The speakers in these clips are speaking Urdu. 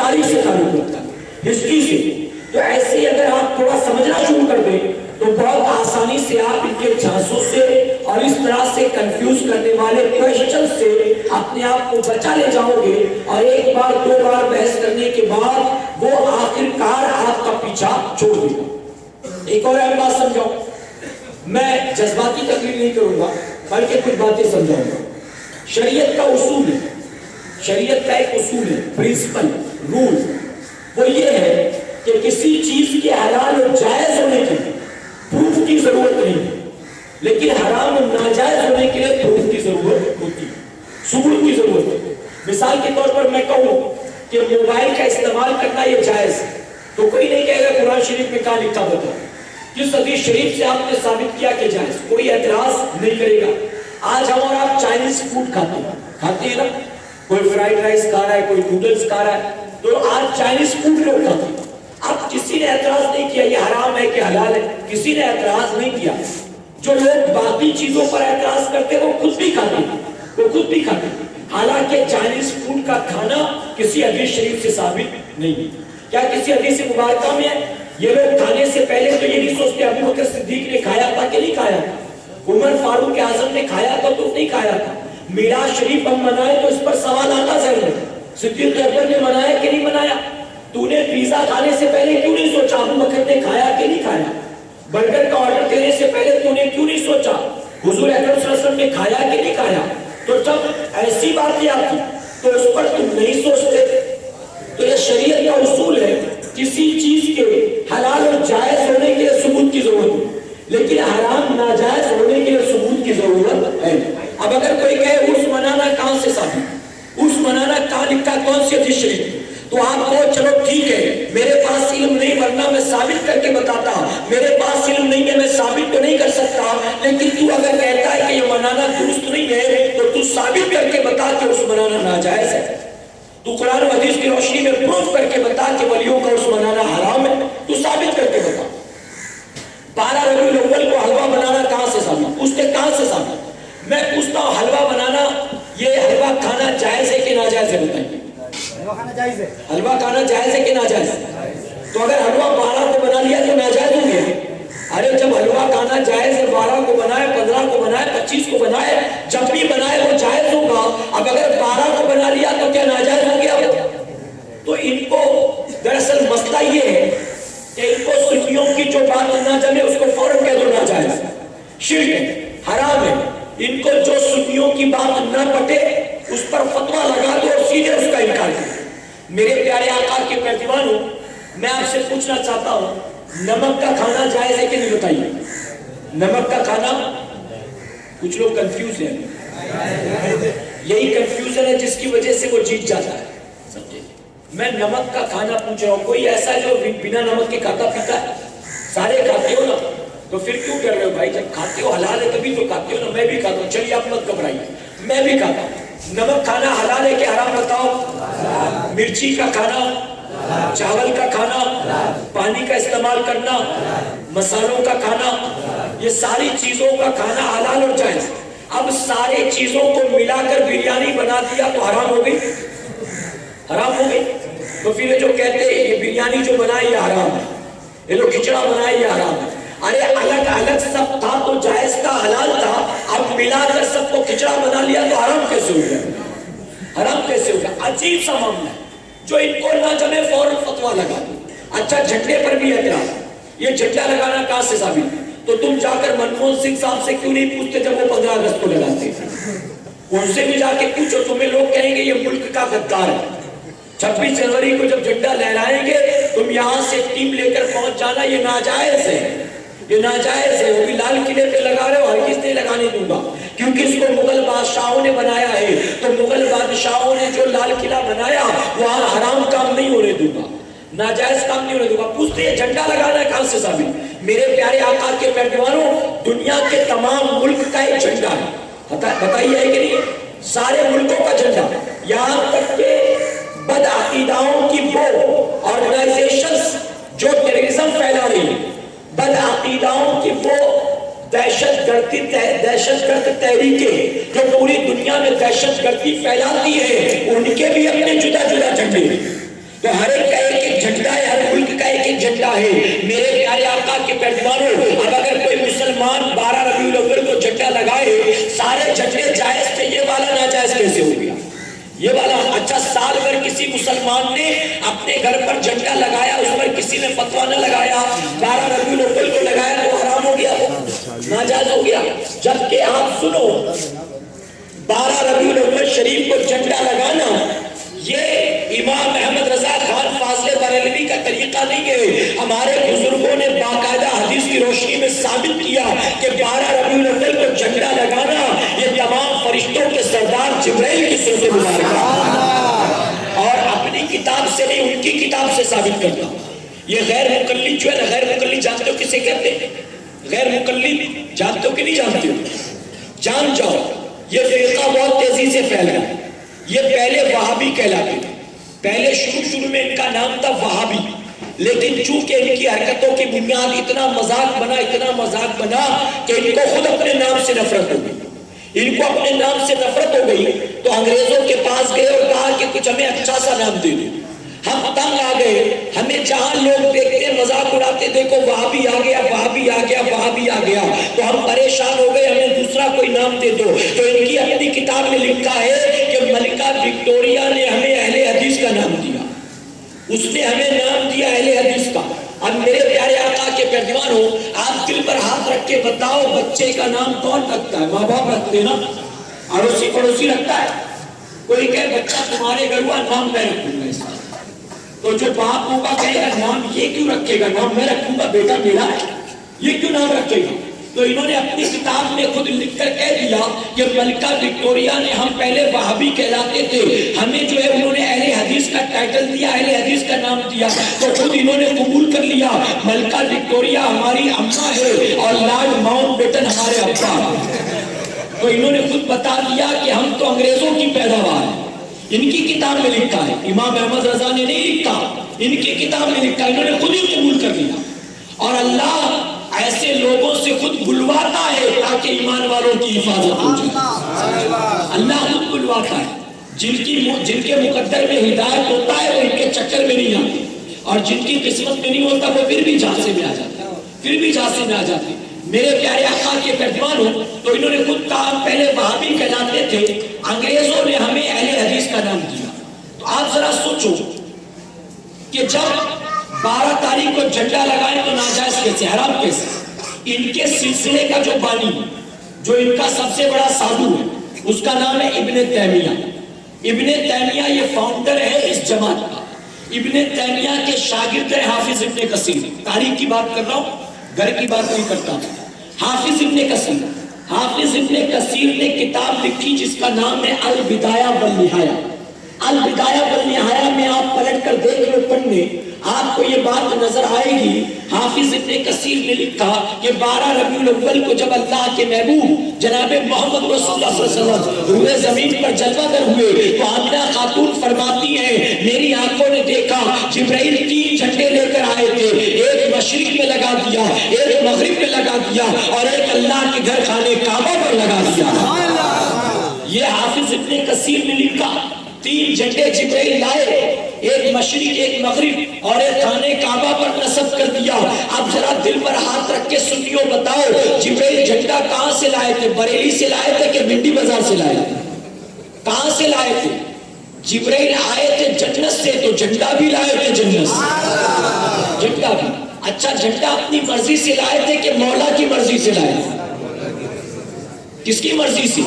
تاریخ سے تعلق رکھتا ہے, ہسٹری سے. تو ایسے ہی اگر آپ تھوڑا سمجھنا شروع کر دیں تو بہت آسانی سے آپ ان کے جھانسوں سے اور اس طرح سے کنفیوز کرنے والے کوئسچن سے اپنے آپ کو بچا لے جاؤ گے, اور ایک بار دو بار بحث کرنے کے بعد وہ آخرکار آپ کا پیچھا چھوڑ دے گا. ایک اور اہم بات سمجھاؤں, میں جذباتی تقریر نہیں کروں گا بلکہ کچھ باتیں سمجھاؤں گا. شریعت کا اصول ہے, شریعت کا ایک اصول ہے, پرنسپل, رول, وہ یہ ہے کہ کسی چیز کے حلال اور جائز ہونے کے لیے پروف کی ضرورت نہیں ہے, لیکن حرام اور ناجائز ہونے کے لیے پروف کی ضرورت ہوتی ہے, ثبوت کی ضرورت ہے. مثال کے طور پر میں کہوں کہ موبائل کا استعمال کرنا یہ جائز ہے, تو کوئی نہیں کہے گا قرآن شریف میں کہاں لکھا بتا, جس حدیث شریف سے آپ نے ثابت کیا کہ جائز, کوئی اعتراض نہیں کرے گا. آج ہم اور آپ چائنیز فوڈ کھاتے ہیں نا, کوئی فرائیڈ رائس کھا رہا ہے, کوئی نوڈلز کھا رہا ہے, تو آج چائنیز فوڈ لوگ کھاتے ہیں. اب کسی نے اعتراض نہیں کیا یہ حرام ہے کہ حلال ہے, کسی نے اعتراض نہیں کیا. جو لوگ باقی چیزوں پر اعتراض کرتے ہیں وہ خود بھی کھاتے ہیں, وہ خود بھی کھاتے ہیں. حالانکہ چائنیز فوڈ کا کھانا کسی حدیث شریف سے ثابت نہیں ہے. کیا کسی حدیث مبارکہ میں ہے؟ یہ لوگ کھانے سے پہلے تو یہ نہیں سوچتے ابو بکر صدیق نے کھایا تھا کہ نہیں کھایا تھا, عمر فاروق اعظم نے کھایا تھا تو نہیں کھایا تھا. میراث شریف ہم منائے تو اس پر سوال آتا ضرور ہے, صدیق اکبر نے منایا کہ نہیں منایا, تو نے پیزا کھانے سے پہلے کیوں نہیں سوچا ابو بکر نے کھایا کہ نہیں کھایا, برگر کا آرڈر دینے سے پہلے تو نے کیوں نہیں سوچا حضور اکرم صلی اللہ علیہ وسلم نے کھایا کہ نہیں کھایا. تو جب ایسی باتیں آتی تو اس پر تم نہیں سوچتے. تو یہ شریعت کا اصول ہے, کسی چیز کے حلال اور جائز ہونے کے لیے ثبوت کی ضرورت ہے, لیکن حرام ناجائز ہونے کے لیے ثبوت کی ضرورت ہے. اب اگر کوئی کہے عرس منانا کہاں سے ثابت, عرس منانا کہاں لکھا, کون سی حدیث شریف, تو آپ کو چلو ٹھیک ہے میرے پاس علم نہیں ورنہ میں ثابت کر کے بتاتا, میرے پاس علم نہیں ہے میں ثابت تو نہیں کر سکتا, لیکن تو اگر کہتا ہے کہ یہ منانا درست نہیں ہے تو تو ثابت کر کے بتا کہ عرس منانا ناجائز ہے. تو قرآن و حدیث کی روشنی میں پروف کر کے بتا کہ ولیوں کا عرس منانا حرام ہے, تو ثابت کر کے بتا. 12 ربیع الاول کو حلوہ بنانا کہاں سے ثابت, پوچھتے کہاں سے ثابت. میں پوچھتا ہوں حلوہ بنانا, یہ حلوہ کھانا جائز ہے کہ ناجائز ہے, بتائیے. حلوہ کھانا جائز ہے, حلوہ کھانا جائز ہے کہ ناجائز ہے. تو اگر حلوہ 12 کو بنا لیا تو ناجائز ہو گیا. ارے جب حلوہ کھانا جائز ہے, 12 کو بنائے, 15 کو بنائے, 25 کو بنائے, جب بھی بنائے وہ جائز ہوگا. اب اگر 12 کو بنا لیا تو کیا ناجائز ہو گیا؟ تو ان کو دراصل مسئلہ یہ ہے کہ ان کو سنیوں کی جو بات نہ جمے اس کو فوراً کہہ دو ناجائز, شرک ہے, حرام ہے. ان کو جو سنیوں کی بات نہ پٹے اس پر فتویٰ لگا دو اور سیدھے اس کا انکار کرو. میرے پیارے آقا کے پیروانوں, میں آپ سے پوچھنا چاہتا ہوں نمک کا کھانا جائز ہے کہ نہیں, بتائیے. نمک کا کھانا, کچھ لوگ کنفیوز ہیں, یہی کنفیوژن ہے جس کی وجہ سے وہ جیت جاتا ہے. سمجھے, میں نمک کا کھانا پوچھ رہا ہوں, کوئی ایسا جو بنا نمک کے کھاتا پیتا ہے؟ سارے کھاتے ہو نا, تو پھر کیوں کر رہے ہو بھائی؟ جب کھاتے ہو حلال ہے تبھی تو کھاتے ہو نا. میں بھی کھاتا ہوں, چلیے آپ مت گھبرائیے, میں بھی کھاتا ہوں. نمک کھانا حلال ہے کہ حرام بتاؤ؟ مرچی کا کھانا, چاول کا کھانا, پانی کا استعمال کرنا, مسالوں کا کھانا, یہ ساری چیزوں کا کھانا حلال اور جائز. اب سارے چیزوں کو ملا کر بریانی بنا دیا تو حرام ہو گئی, حرام ہو گئی. تو پھر یہ جو کہتے ہیں یہ بریانی جو بنائے یہ حرام ہے, یہ لوگ کھچڑا بنائے یہ حرام ہے. ارے الگ الگ سب تھا تو جائز کا حلال تھا, اب ملا کر سب کو کھچڑا بنا لیا تو حرام کیسے ہو گیا, حرام کیسے ہو گیا؟ عجیب سا معاملہ ہے. جو ان کو نہ جمے فوراً فتویٰ لگا دو. اچھا جھنڈے پر بھی اعتراض, یہ جھنڈا لگانا کہاں سے ثابت؟ تو تم جا کر منموہن سنگھ صاحب سے کیوں نہیں پوچھتے جب وہ 15 اگست کو لگاتے تھے؟ ان سے بھی جا کے پوچھو, تمہیں لوگ کہیں گے یہ ملک کا غدار ہے. 26 جنوری کو جب جھنڈا لہرائیں گے تم یہاں سے ٹیم لے کر پہنچ جانا, یہ ناجائز ہے, یہ ناجائز ہے. وہ بھی لال قلعے پہ لگا رہے ہو, ہرگز نہیں لگانے دوں گا, کیونکہ اس کو مغل بادشاہوں نے بنایا ہے. تو مغل بادشاہوں نے جو لال قلعہ بنایا وہاں حرام کام نہیں ہونے دوں گا, ناجائز کام نہیں ہونے دوں گا. پوچھتے ہیں جھنڈا لگانا کہاں سے ثابت؟ میرے پیارے آقا کے پیروانوں, دنیا کے تمام ملک کا ایک جھنڈا ہے, بتائیے ہے کہ نہیں؟ سارے ملکوں کا جھنڈا, یہاں تک کہ بد عقیداؤں کی وہ آرگنائزیشنز جو ٹیررزم پھیلا رہی ہیں, بد عقیداؤں کی وہ دہشت گرد تحریکیں جو پوری دنیا میں دہشت گردی پھیلاتی ہے, ان کے بھی اپنے جدا جدا جھنڈے ہیں. تو ہر ایک کا ایک ایک جھنڈا ہے، ہر ملک کا ایک ایک جھنڈا ہے۔ میرے پیارے آقا کے پیغمبروں، اب اگر کوئی مسلمان 12 ربیع الاول کو جھنڈا لگائے، سارے جھنڈے جائز تھے، یہ والا ناجائز کیسے ہو گیا؟ یہ والا اچھا، سال بھر کسی مسلمان نے اپنے گھر پر جھنڈا لگایا، اس پر کسی نے فتویٰ نہ لگایا، 12 ربیع الاول کو لگایا تو حرام ہو گیا، ناجائز ہو گیا۔ جبکہ آپ سنو، 12 ربیع الاول شریف کو جھنڈا لگانا یہ امام احمد رضا خان فاضل بریلوی کا طریقہ نہیں ہے۔ ہمارے بزرگوں نے باقاعدہ حدیث کی روشنی میں ثابت کیا کہ 12 ربیع الاول کو جھنڈا لگانا یہ تمام فرشتوں کے سردار جبرائیل کی سنت مبارکہ، اور اپنی کتاب سے نہیں، ان کی کتاب سے ثابت کرتا۔ یہ غیر مقلد جو ہے نا، غیر مقلد جانتے ہو کسے کہتے ہیں؟ غیر مقلد جانتے ہو کہ نہیں جانتے ہو؟ جان جاؤ، یہ فرقہ بہت تیزی سے پھیل رہا ہے۔ یہ پہلے وہابی کہلاتے تھے، پہلے شروع میں ان کا نام تھا وہابی، لیکن چونکہ ان کی حرکتوں کی بنیاد اتنا مذاق بنا کہ ان کو خود اپنے نام سے نفرت ہو گئی، ان کو اپنے نام سے نفرت ہو گئی، تو انگریزوں کے پاس گئے اور کہا کہ کچھ ہمیں اچھا سا نام دے دیں۔ ہم تنگ آ گئے، ہمیں جہاں لوگ دیکھتے مذاق اڑاتے، دیکھو وہابی آ گیا، وہابی آ گیا، وہابی آ گیا، تو ہم پریشان ہو گئے، ہمیں دوسرا کوئی نام دے دو۔ تو ان کی اپنی کتاب میں لکھا ہے کہ ملکہ وکٹوریہ نے ہمیں اہل حدیث کا نام دیا، اس نے ہمیں نام دیا اہل حدیث کا۔ اب میرے پیارے آقا کے پیغمبروں، آپ دل پر ہاتھ رکھ کے بتاؤ، بچے کا نام کون رکھتا ہے؟ ماں باپ رکھتے ہیں نا، اڑوسی پڑوسی رکھتا ہے۔ کوئی کہے بچہ تمہارے گھر ہوا، نام میں رکھوں گا اس کا، تو جو باپ ہوگا کہے گا نام یہ کیوں رکھے گا، نام میں رکھوں گا، بیٹا میرا ہے، یہ کیوں نام رکھے گا؟ تو انہوں نے اپنی کتاب میں خود لکھ کر کہہ دیا کہ ملکہ وکٹوریہ نے، ہم پہلے وہابی کہلاتے تھے، ہمیں جو ہے انہوں نے اہل حدیث کا ٹائٹل دیا، اہل حدیث کا نام دیا، تو خود انہوں نے قبول کر لیا ملکہ وکٹوریہ ہماری اماں ہے اور لارڈ ماؤنٹ بیٹن ہمارے ابا۔ تو انہوں نے خود بتا دیا کہ ہم تو انگریزوں کی پیداوار ہیں، ان کی کتاب میں لکھا ہے، امام احمد رضا نے نہیں لکھا، ان کی کتاب میں لکھا، انہوں نے خود ہی قبول کر لیا۔ اور اللہ ایسے لوگوں سے خود بلواتا ہے تاکہ ایمان والوں کی حفاظت ہو جائے۔ اللہ خود بلواتا ہے، جن کے مقدر میں ہدایت ہوتا ہے وہ ان کے چکر میں نہیں آتے، اور جن کی قسمت میں نہیں ہوتا وہ پھر بھی جھانسے میں آ جاتے، میرے پیارے آقا کے پیغمبروں۔ تو انہوں نے خود کہا پہلے وہابی کہلاتے تھے، انگریزوں نے ہمیں اہل حدیث کا نام دیا۔ تو آپ ذرا سوچو کہ جب 12 تاریخ کو جھنڈا لگائیں تو ناجائز کیسے، حرام کیسے؟ ان کے سلسلے کا جو بانی، جو ان کا سب سے بڑا سادھو ہے، اس کا نام ہے ابن تیمیہ۔ ابن تیمیہ یہ فاؤنڈر ہے اس جماعت کا۔ ابن تیمیہ کے شاگرد ہے حافظ ابن کثیر۔ تاریخ کی بات کر رہا ہوں، گھر کی بات نہیں کرتا۔ حافظ ابن کثیر نے کتاب لکھی جس کا نام ہے البدایہ والنہایہ۔ البدایہ والنہایہ میں آپ پلٹ کر دیکھ لو پڑھنے، آپ کو یہ بات نظر آئے گی۔ حافظ ابن کثیر نے لکھا کہ 12 ربیع الاول کو جب اللہ کے محبوب جناب محمد رسول اللہ صلی اللہ علیہ وسلم روئے زمین پر جلوہ گر ہوئے تو آمنہ خاتون فرماتی ہیں میری آنکھوں نے دیکھا جبرائیل 3 جھنڈے لے کر آئے تھے، ایک مشرق میں لگا دیا، ایک مغرب میں لگا دیا، اور ایک اللہ کے گھر خانے کعبہ پر لگا دیا۔ یہ حافظ ابن کثیر نے لکھا، 3 جھنڈے جبرائیل لائے، ایک مشرق ایک مغرب اور ایک خانے کعبہ پر نصب کر دیا۔ اب ذرا دل پر ہاتھ رکھ کے سنیو، بتاؤ جبرائیل جھنڈا کہاں سے لائے تھے؟ بریلی سے لائے تھے کہ منڈی بازار سے لائے تھے؟ کہاں سے لائے تھے؟ جبرائیل آئے تھے جنت سے، تو جھنڈا بھی لائے تھے جنت سے، جھنڈا بھی۔ اچھا جھنڈا اپنی مرضی سے لائے تھے کہ مولا کی مرضی سے لائے تھے؟ کس کی مرضی سے؟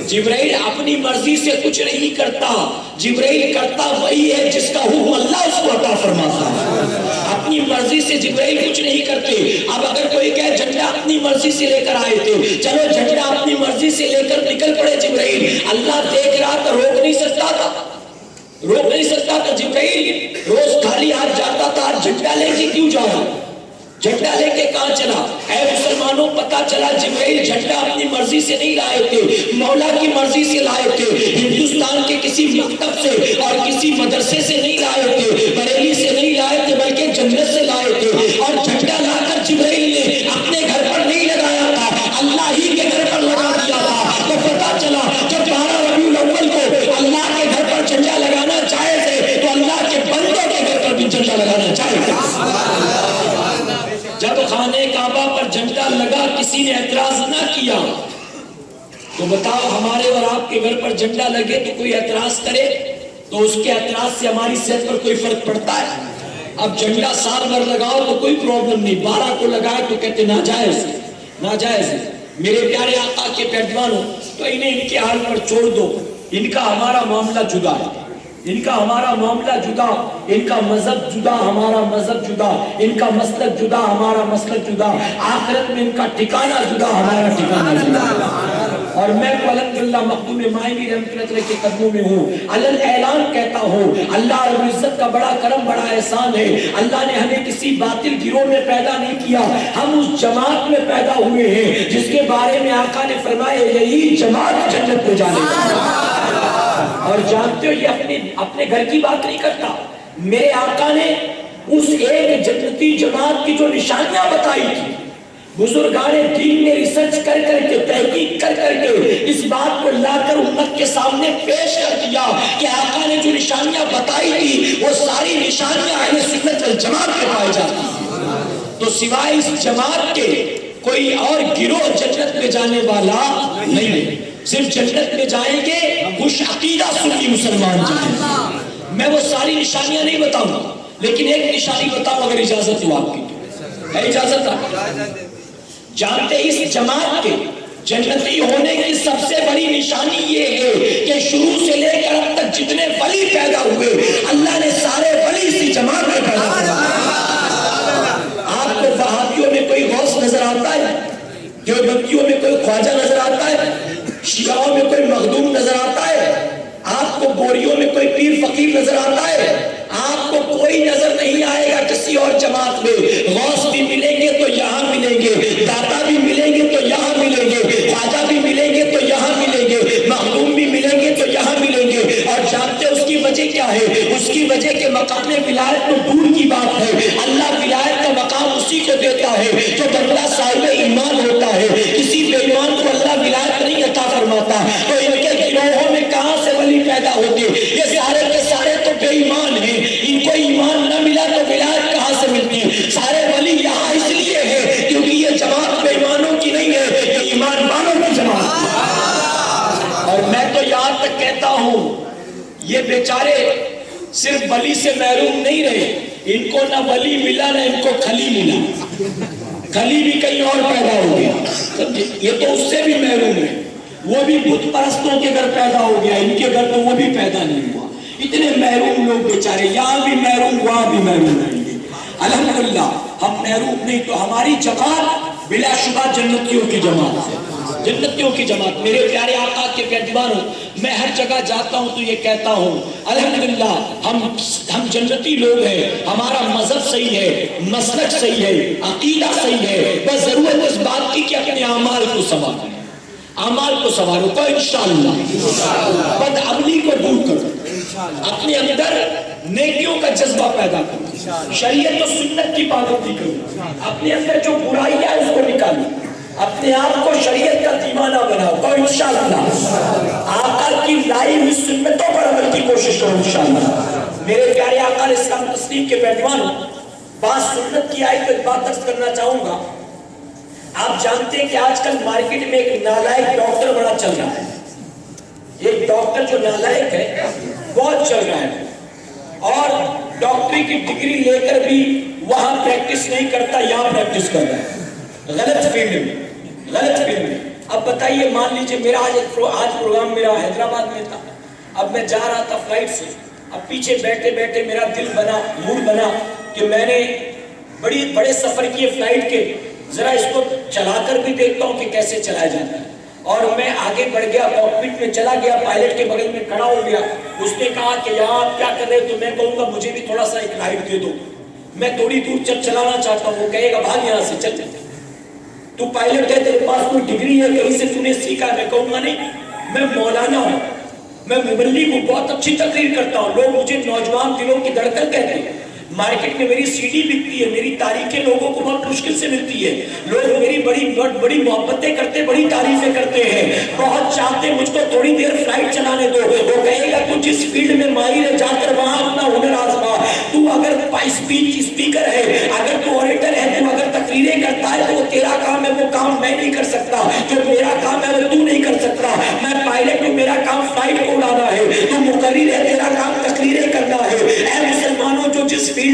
جبرائیل اپنی مرضی سے کچھ نہیں کرتا، جبرائیل کرتا وہی ہے جس کا حکم اللہ اس کو عطا فرماتا ہے۔ اپنی مرضی سے جبرائیل کچھ نہیں کرتے۔ اب اگر کوئی کہے جھنڈا اپنی مرضی سے لے کر آئے تھے، چلو جھنڈا اپنی مرضی سے لے کر نکل پڑے جبرائیل، اللہ دیکھ رہا تھا، روک نہیں سکتا تھا۔ جبرائیل روز خالی ہاتھ جاتا تھا، آج جھنڈا لے کے کیوں جا رہا؟ جھنڈا لے کے کہاں چلا؟ اے مسلمانوں پتا چلا جبرائیل جھنڈا اپنی مرضی سے نہیں لائے تھے، مولا کی مرضی سے لائے تھے۔ ہندوستان کے کسی مکتب سے اور کسی مدرسے سے نہیں لائے تھے، بریلی سے نہیں لائے تھے، بلکہ جنت سے لائے تھے۔ اور جھنڈا لا کر جبرائیل نے اپنے گھر پر نہیں لگایا تھا، اللہ ہی کے گھر پر لگا دیا تھا۔ تو پتا چلا جب 12 ربیع الاول کو اللہ کے گھر پر جھنڈا لگانا جائز ہے تو اللہ کے بچائے گا۔ جب خانہ کعبہ پر جھنڈا لگا کسی نے اعتراض نہ کیا تو بتاؤ ہمارے اور آپ کے گھر پر جھنڈا لگے تو کوئی اعتراض کرے تو اس کے اعتراض سے ہماری صحت پر کوئی فرق پڑتا ہے؟ اب جھنڈا سال بھر لگاؤ تو کوئی پرابلم نہیں، 12 کو لگائے تو کہتے ناجائز ناجائز۔ میرے پیارے آقا کے پیروانوں، تو انہیں ان کے حال پر چھوڑ دو، ان کا ہمارا معاملہ جدا ہے، ان کا ہمارا معاملہ جدا، ان کا مذہب جدا ہمارا مذہب جدا، ان کا مسلک جدا ہمارا مسلک جدا، آخرت میں ان کا ٹھکانہ جدا ہمارا ٹھکانہ جدا۔ اور میں تو الحمدللہ مخدوم مائنی رحمۃ اللہ کے قدموں میں ہوں، علل اعلان کہتا ہوں اللہ رب العزت کا بڑا کرم بڑا احسان ہے، اللہ نے ہمیں کسی باطل گروہ میں پیدا نہیں کیا، ہم اس جماعت میں پیدا ہوئے ہیں جس کے بارے میں آقا نے فرمایا یہی جماعت جنت میں جانے گا۔ اور جانتے ہو یہ اپنے گھر کی بات نہیں کرتا، میرے آقا نے اس ایک جنتی جماعت کی جو نشانیاں بتائی تھی، بزرگان دین نے ریسرچ کر کے تحقیق کر کے اس بات کو لا کر امت کے سامنے پیش کر دیا کہ آقا نے جو نشانیاں بتائی تھی وہ ساری نشانیاں اہل سنت والجماعت کے پائے جاتی ہیں۔ تو سوائے اس جماعت کے کوئی اور گروہ جنت میں جانے والا نہیں ہے، صرف جنت میں جائیں گے خوش عقیدہ سنی مسلمان جائیں گے۔ میں وہ ساری نشانیاں نہیں بتاؤں گا لیکن ایک نشانی بتاؤں اگر اجازت ہو آپ کی تو، ہے اجازت آپ؟ جانتے اس جماعت کے جنتی ہونے کی سب سے بڑی نشانی یہ ہے کہ شروع سے لے کر اب تک جتنے ولی پیدا ہوئے اللہ نے سارے ولی اسی جماعت میں پیدا کیا۔ آپ کو وہابیوں میں کوئی غوث نظر آتا ہے؟ دیوبندیوں میں کوئی خواجہ نظر آتا ہے؟ شیعوں میں کوئی مخدوم نظر آتا ہے؟ آپ کو گوریوں میں کوئی پیر فقیر نظر آتا ہے؟ آپ کو کوئی نظر نہیں آئے گا کسی اور جماعت میں۔ غوث بھی ملیں گے تو یہاں ملیں گے، داتا بھی ملیں گے تو یہاں ملیں گے، خواجہ بھی ملیں گے تو یہاں ملیں گے، مخدوم بھی ملیں گے تو یہاں ملیں گے۔ اور جانتے اس کی وجہ کیا ہے؟ اس کی وجہ کہ مقام ولایت تو دور کی بات ہے، اللہ ولایت کا مقام اسی کو دیتا ہے جو بندہ صاحب ایمان ہوتا ہے، کسی بے ایمان کو اللہ ولایت نہیں عطا فرماتا۔ تو ان کے گروہوں میں کہاں سے ولی پیدا ہوتے؟ یہ سارے کے سارے تو بے ایمان ہیں، ان کو ایمان نہ ملا تو ولایت کہاں سے ملتی؟ سارے ولی یہاں اس لیے ہے کیونکہ یہ جماعت بے ایمانوں کی نہیں ہے، یہ ایمان والوں کی جماعت ہے۔ اور میں تو یہاں تک کہتا ہوں یہ بیچارے صرف ولی سے محروم نہیں رہے، ان کو نہ ولی ملا نہ ان کو خلی ملا، خلی بھی کہیں اور پیدا ہو گیا، یہ تو اس سے بھی محروم ہے، وہ بھی بت پرستوں کے گھر پیدا ہو گیا، ان کے گھر تو وہ بھی پیدا نہیں ہوا۔ اتنے محروم لوگ بیچارے، یہاں بھی محروم وہاں بھی محروم رہیں گے۔ الحمدللہ ہم محروم نہیں تو ہماری جماعت بلا شبہ جنتیوں کی جماعت ہے، جنتیوں کی جماعت۔ میرے پیارے آقا کے پیروانوں، میں ہر جگہ جاتا ہوں تو یہ کہتا ہوں الحمدللہ ہم جنتی لوگ ہیں، ہمارا مذہب صحیح ہے، مسلک صحیح ہے، عقیدہ صحیح ہے، بس ضرورت اس بات کی کہ اپنے اعمال کو سنوارو، اعمال کو سنوارو تو انشاءاللہ بدعملی کو دور کرو، اپنے اندر نیکیوں کا جذبہ پیدا کرو، شریعت و سنت کی پابندی کرو، اپنے اندر جو برائی ہے اس کو نکالو، اپنے آپ کو شریعت کا دیوانہ بناؤ تو انشاءاللہ آقا کی لائی ہوئی سنتوں پر عمل کی کوشش کرو انشاءاللہ۔ میرے پیارے آقا اسلام تسلیم کے پیروانوں، بات سنت کی آئی تو ایک بات عرض کرنا چاہوں گا۔ آپ جانتے ہیں کہ آج کل مارکیٹ میں ایک نالائق ڈاکٹر بڑا چل رہا ہے، ایک ڈاکٹر جو نالائق ہے بہت چل رہا ہے، اور ڈاکٹری کی ڈگری لے کر بھی وہاں پریکٹس نہیں کرتا، یہاں پریکٹس کر رہا ہے، غلط فیلڈ میں، غلط فیلڈ میں۔ اب بتائیے، مان لیجئے میرا آج پروگرام میرا حیدرآباد میں تھا، اب میں جا رہا تھا فلائٹ سے، اب پیچھے بیٹھے بیٹھے میرا دل بنا، موڈ بنا کہ میں نے بڑے سفر کیے فلائٹ کے، ذرا اس کو چلا کر بھی دیکھتا ہوں کہ کیسے چلایا جاتا ہے۔ اور میں آگے بڑھ گیا، کاکپٹ میں چلا گیا، پائلٹ کے بغل میں کھڑا ہو گیا، اس نے کہا کہ یہاں آپ کیا کر رہے تو میں کہوں گا مجھے بھی تھوڑا سا ایک رائڈ دے دو، میں تھوڑی دور چلانا چاہتا ہوں، وہ کہے گا بھاگ یہاں سے، چل تو پائلٹ ہے، تیرے پاس کوئی ڈگری ہے، کہیں سے تو نے سیکھا؟ میں کہوں گا نہیں، میں مولانا ہوں، میں مبلغ ہوں، بہت اچھی تقریر کرتا ہوں، لوگ مجھے نوجوان دلوں کی دھڑکن کہتے ہیں، مارکیٹ میں میری سی ڈی بکتی ہے، میری تاریخیں لوگوں کو بہت مشکل سے ملتی ہے، لوگ میری بڑی محبتیں کرتے، بڑی تعریفیں کرتے ہیں، بہت چاہتے مجھ کو تھوڑی دیر فلائٹ چلانے دو، وہ کہے گا تو جس فیلڈ میں ماہر ہے جا کر وہاں اپنا ہنر آزما، تو اگر اسپیچ